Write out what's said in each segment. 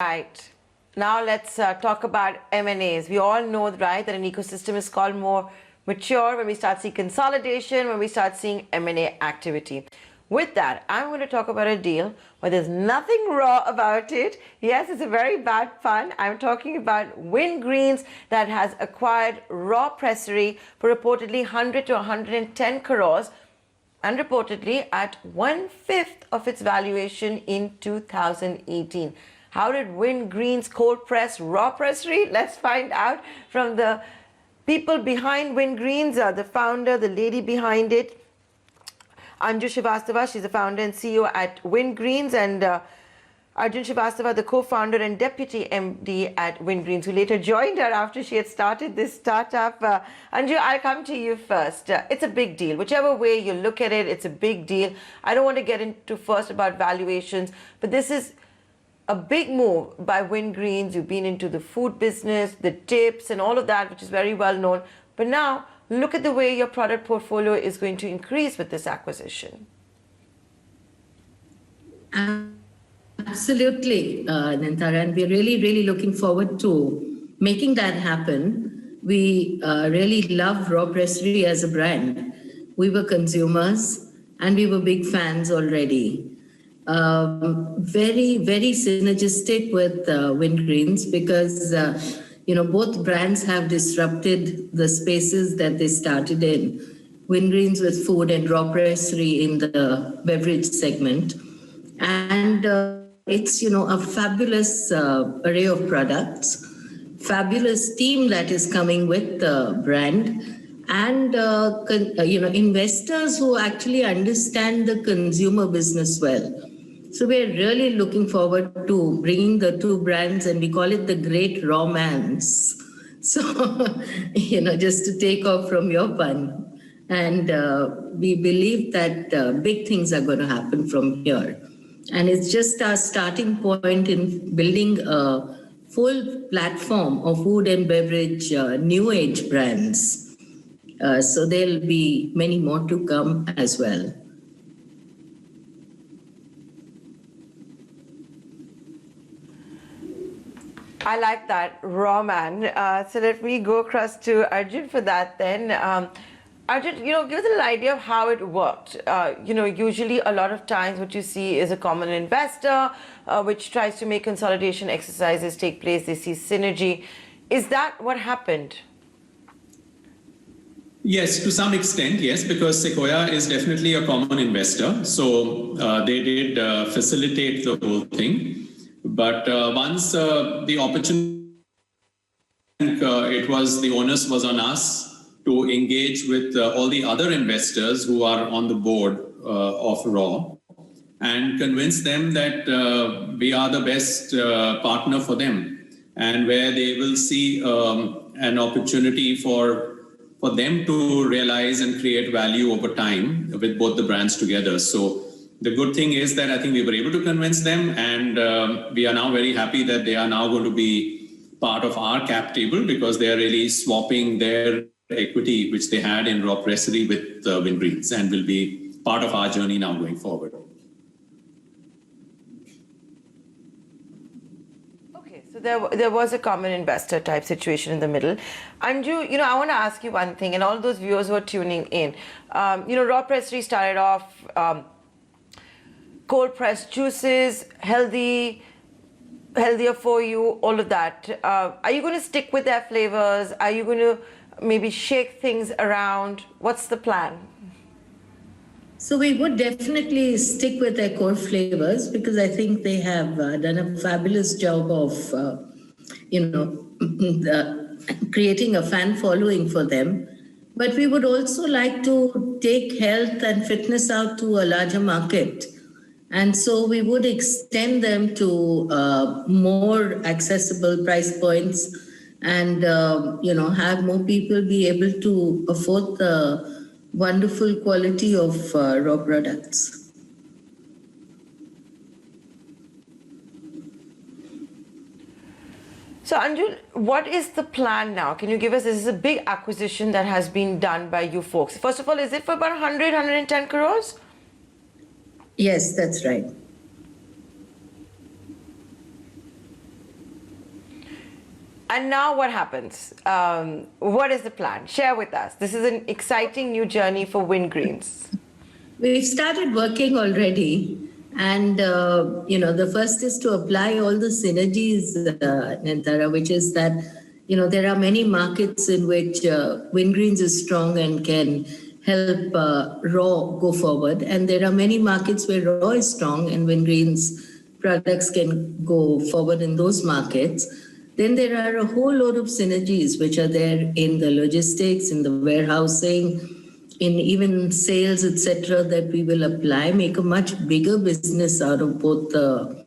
Right. Now let's talk about M&As. We all know, right, that an ecosystem is called more mature when we start seeing consolidation, when we start seeing M&A activity. With that, I'm going to talk about a deal where there's nothing raw about it. Yes, it's a very bad pun. I'm talking about Windgreens that has acquired Raw Pressery for reportedly 100 to 110 crores and reportedly at 1/5 of its valuation in 2018. How did Windgreens cold press Raw Pressery? Let's find out from the people behind Windgreens, the founder, the lady behind it, Anju Srivastava. She's the founder and CEO at Windgreens, and Arjun Srivastava, the co-founder and deputy MD at Windgreens, who later joined her after she had started this startup. Anju, I'll come to you first. It's a big deal. Whichever way you look at it, it's a big deal. I don't want to get into first about valuations, but this is a big move by Windgreens. You've been into the food business, the tips and all of that, which is very well known. But now look at the way your product portfolio is going to increase with this acquisition. Absolutely, Nintara, and we're really looking forward to making that happen. We really love Raw Pressery as a brand. We were consumers and we were big fans already. Very synergistic with Windgreens because both brands have disrupted the spaces that they started in. Windgreens with food and Raw Pressery in the beverage segment, and it's a fabulous array of products, fabulous team that is coming with the brand, and investors who actually understand the consumer business well. So we're really looking forward to bringing the two brands, and we call it the Great Romance. So, just to take off from your pun. And we believe that big things are going to happen from here. And it's just our starting point in building a full platform of food and beverage new age brands. So there'll be many more to come as well. I like that, raw man. So let me go across to Arjun for that then. Arjun, give us a little idea of how it worked. Usually a lot of times what you see is a common investor which tries to make consolidation exercises take place. They see synergy. Is that what happened? Yes, to some extent, yes, because Sequoia is definitely a common investor. So they did facilitate the whole thing. But once the opportunity, the onus was on us to engage with all the other investors who are on the board of Raw and convince them that we are the best partner for them, and where they will see an opportunity for them to realize and create value over time with both the brands together. So the good thing is that I think we were able to convince them, and we are now very happy that they are now going to be part of our cap table, because they are really swapping their equity, which they had in Raw Pressery, with Windgreens, and will be part of our journey now going forward. Okay, so there was a common investor type situation in the middle. Anju, I want to ask you one thing, and all those viewers who are tuning in. Raw Pressery started off cold pressed juices, healthier for you, all of that. Are you going to stick with their flavors? Are you going to maybe shake things around? What's the plan? So we would definitely stick with their core flavors, because I think they have done a fabulous job of, creating a fan following for them. But we would also like to take health and fitness out to a larger market. And so we would extend them to more accessible price points, and have more people be able to afford the wonderful quality of raw products. So Anju, what is the plan now? Can you give us, this is a big acquisition that has been done by you folks. First of all, is it for about 100, 110 crores? Yes, that's right. And now what happens? What is the plan? Share with us. This is an exciting new journey for Wingreens. We've started working already. And, the first is to apply all the synergies, Nantara, which is that, there are many markets in which Wingreens is strong and can help Raw go forward. And there are many markets where Raw is strong and Wingreens products can go forward in those markets. Then there are a whole load of synergies which are there in the logistics, in the warehousing, in even sales, etc., that we will apply, make a much bigger business out of both the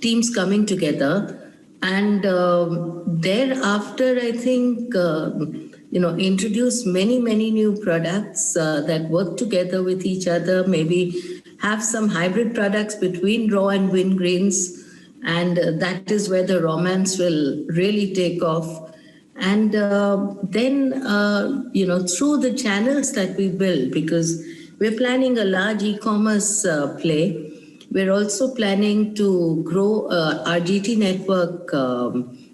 teams coming together. And thereafter, I think, introduce many, many new products that work together with each other, maybe have some hybrid products between Raw and Wingreens. And that is where the romance will really take off. And then, through the channels that we build, because we're planning a large e-commerce play, we're also planning to grow our GT network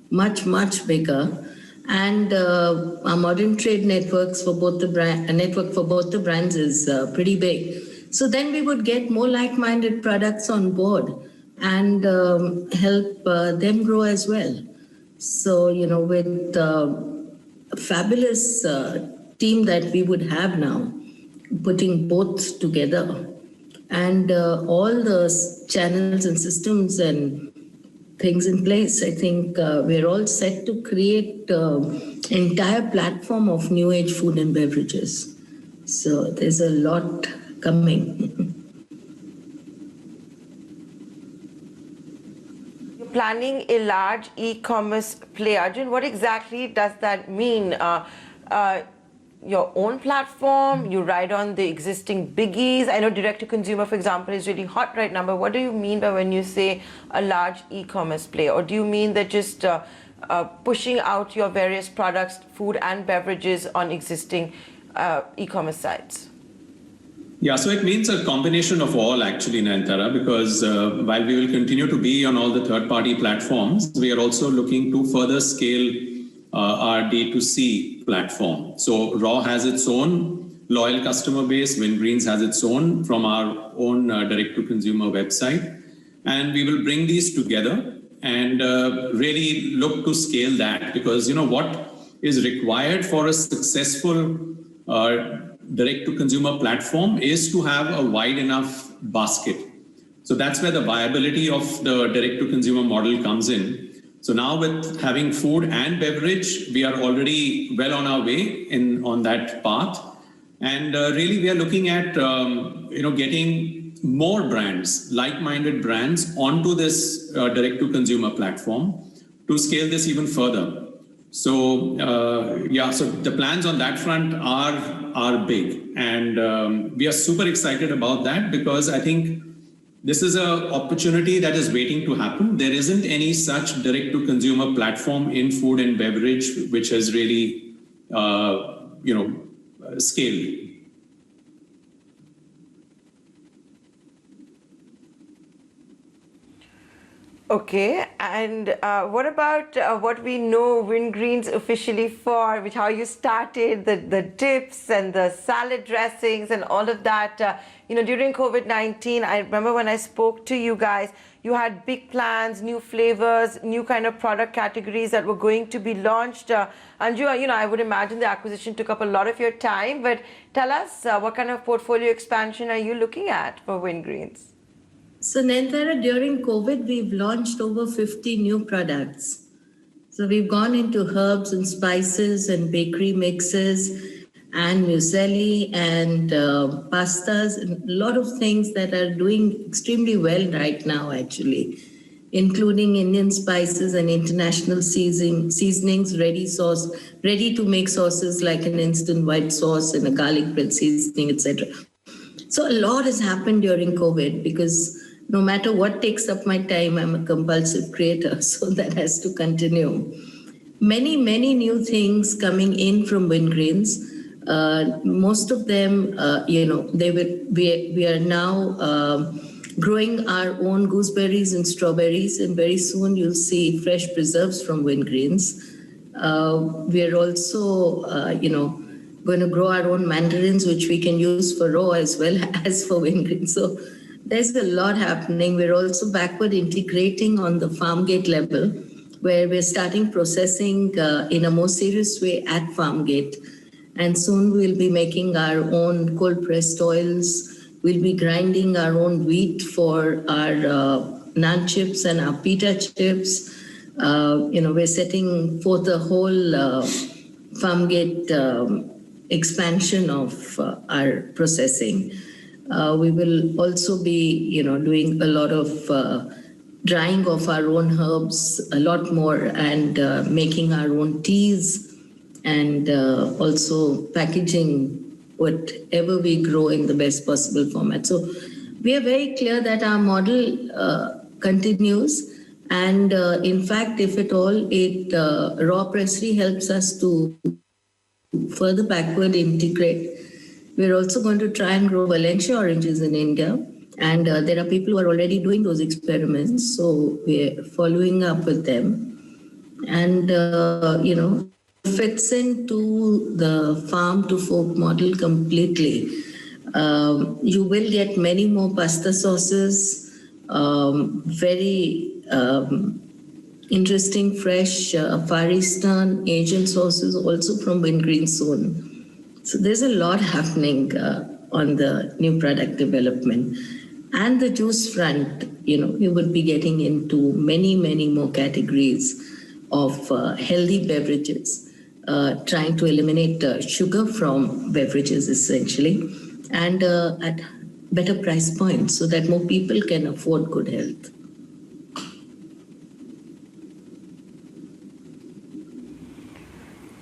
much, much bigger. And our modern trade networks for both the network for both the brands is pretty big. So then we would get more like-minded products on board and help them grow as well. So, with the fabulous team that we would have now, putting both together and all the channels and systems and things in place, I think we're all set to create an entire platform of new age food and beverages. So there's a lot coming. Planning a large e-commerce play. Arjun, what exactly does that mean? Your own platform, you ride on the existing biggies. I know direct-to-consumer, for example, is really hot right now, but what do you mean by when you say a large e-commerce play? Or do you mean that just pushing out your various products, food and beverages on existing e-commerce sites? Yeah, so it means a combination of all actually, Nayantara, because while we will continue to be on all the third-party platforms, we are also looking to further scale our D2C platform. So Raw has its own loyal customer base, Wingreens has its own from our own direct-to-consumer website. And we will bring these together and really look to scale that, because what is required for a successful direct-to-consumer platform is to have a wide enough basket. So that's where the viability of the direct-to-consumer model comes in. So now with having food and beverage, we are already well on our way on that path. And really we are looking at, getting more brands, like-minded brands onto this direct-to-consumer platform to scale this even further. So, so the plans on that front are big. And we are super excited about that because I think this is an opportunity that is waiting to happen. There isn't any such direct-to-consumer platform in food and beverage which has really, scaled. Okay, and what about what we know Wingreens officially for, which how you started, the dips and the salad dressings and all of that. During COVID-19, I remember when I spoke to you guys, you had big plans, new flavors, new kind of product categories that were going to be launched. Anju, I would imagine the acquisition took up a lot of your time, but tell us what kind of portfolio expansion are you looking at for Wingreens? So Nayantara, during COVID, we've launched over 50 new products. So we've gone into herbs and spices and bakery mixes and muesli and pastas, and a lot of things that are doing extremely well right now, actually, including Indian spices and international seasonings, ready to make sauces like an instant white sauce and a garlic bread seasoning, etc. So a lot has happened during COVID because no matter what takes up my time, I'm a compulsive creator, so that has to continue. Many, many new things coming in from Wingreens. Most of them, we are now growing our own gooseberries and strawberries, and very soon you'll see fresh preserves from Wingreens. We're also, going to grow our own mandarins, which we can use for raw as well as for Wingreen. So there's a lot happening. We're also backward integrating on the farm gate level, where we're starting processing in a more serious way at farm gate. And soon we'll be making our own cold pressed oils. We'll be grinding our own wheat for our naan chips and our pita chips. We're setting forth a whole farm gate expansion of our processing. We will also be, doing a lot of drying of our own herbs, a lot more, and making our own teas, and also packaging whatever we grow in the best possible format. So we are very clear that our model continues. And in fact, if at all, raw pressery helps us to further backward integrate. We're also going to try and grow Valencia oranges in India. And there are people who are already doing those experiments. So we're following up with them. And, fits into the farm to fork model completely. You will get many more pasta sauces, very interesting fresh Far Eastern Asian sauces also from Wingreen soon. So there's a lot happening on the new product development. And the juice front, we would be getting into many, many more categories of healthy beverages, trying to eliminate sugar from beverages essentially, and at better price points so that more people can afford good health.